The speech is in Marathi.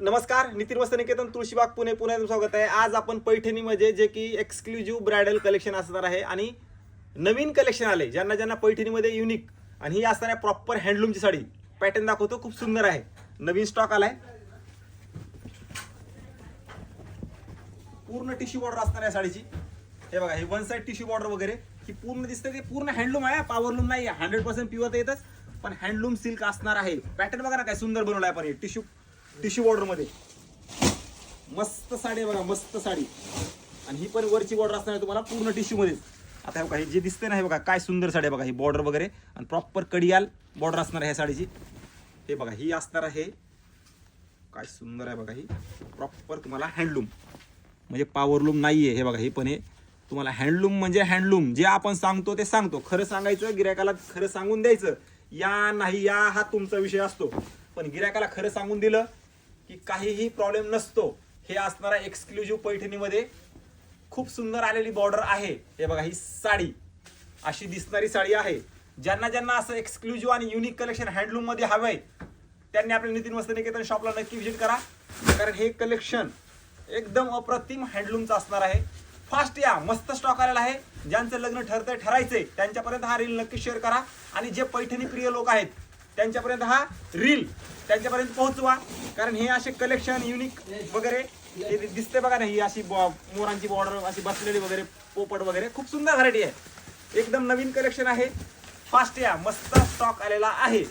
नमस्कार, नितीन वस्त्र निकेतन तुळशीबाग पुणे पुन्हा स्वागत आहे। आज आपण पैठणीमध्ये जे की एक्सक्लुझिव्ह ब्रायडल कलेक्शन असणार आहे आणि नवीन कलेक्शन आले ज्यांना ज्यांना पैठणीमध्ये युनिक आणि ही असणार आहे प्रॉपर हँडलूमची साडी। पॅटर्न दाखवतो, खूप सुंदर आहे, नवीन स्टॉक आलाय। पूर्ण टिश्यू बॉर्डर असणार आहे साडीची। हे बघा, ही वन साइड टिश्यू बॉर्डर वगैरे ही पूर्ण दिसते, ते पूर्ण हँडलूम आहे, पॉवरलूम नाही आहे। 100% प्युअर येतच, पण हँडलूम सिल्क असणार आहे। पॅटर्न बघा ना काय सुंदर बनवलाय आपण, हे टिश्यू बॉर्डर मध्ये मस्त साडी बघा, मस्त साडी। आणि ही पण वरची बॉर्डर असणार आहे तुम्हाला पूर्ण टिश्यू मध्ये। आता बघा, हे जे दिसते ना, हे बघा काय सुंदर साडी बघा, ही बॉर्डर वगैरे आणि प्रॉपर कडियाल बॉर्डर असणार आहे ह्या साडीची। हे बघा, ही असणार आहे, काय सुंदर आहे बघा, ही प्रॉपर तुम्हाला हँडलूम म्हणजे पॉवरलूम नाहीये। हे बघा, ही पण हे तुम्हाला हँडलूम म्हणजे हँडलूम, जे आपण सांगतो ते सांगतो, खरं सांगायचं, गिरायकाला खरं सांगून द्यायचं। या नाही या हा तुमचा विषय असतो, पण गिरायकाला खरं सांगून दिलं की काहीही प्रॉब्लेम नसतो। हे असणारा एक्सक्लुझिव्ह पैठणीमध्ये खूप सुंदर आलेली बॉर्डर आहे। हे बघा, ही साडी अशी दिसणारी साडी आहे। ज्यांना ज्यांना असं एक्सक्लुझिव्ह आणि युनिक कलेक्शन हँडलूम मध्ये हवंय त्यांनी आपल्या नितीन वस्त्र निकेतन शॉपला नक्की व्हिजिट करा, कारण हे कलेक्शन एकदम अप्रतिम हँडलूमचं असणार आहे। फास्ट या, मस्त स्टॉक आलेला आहे। ज्यांचं लग्न ठरायचंय त्यांच्यापर्यंत हा रील नक्की शेअर करा, आणि जे पैठणी प्रिय लोक आहेत त्यांच्यापर्यंत हा रील त्यांच्यापर्यंत पोहोचवा, कारण हे असे कलेक्शन युनिक वगैरे हे दिसते बघा ना, ही अशी मोरांची बॉर्डर अशी बसलेली वगैरे, पोपट वगैरे, खूप सुंदर व्हरायटी आहे, एकदम नवीन कलेक्शन आहे। फास्ट या, मस्त स्टॉक आलेला आहे।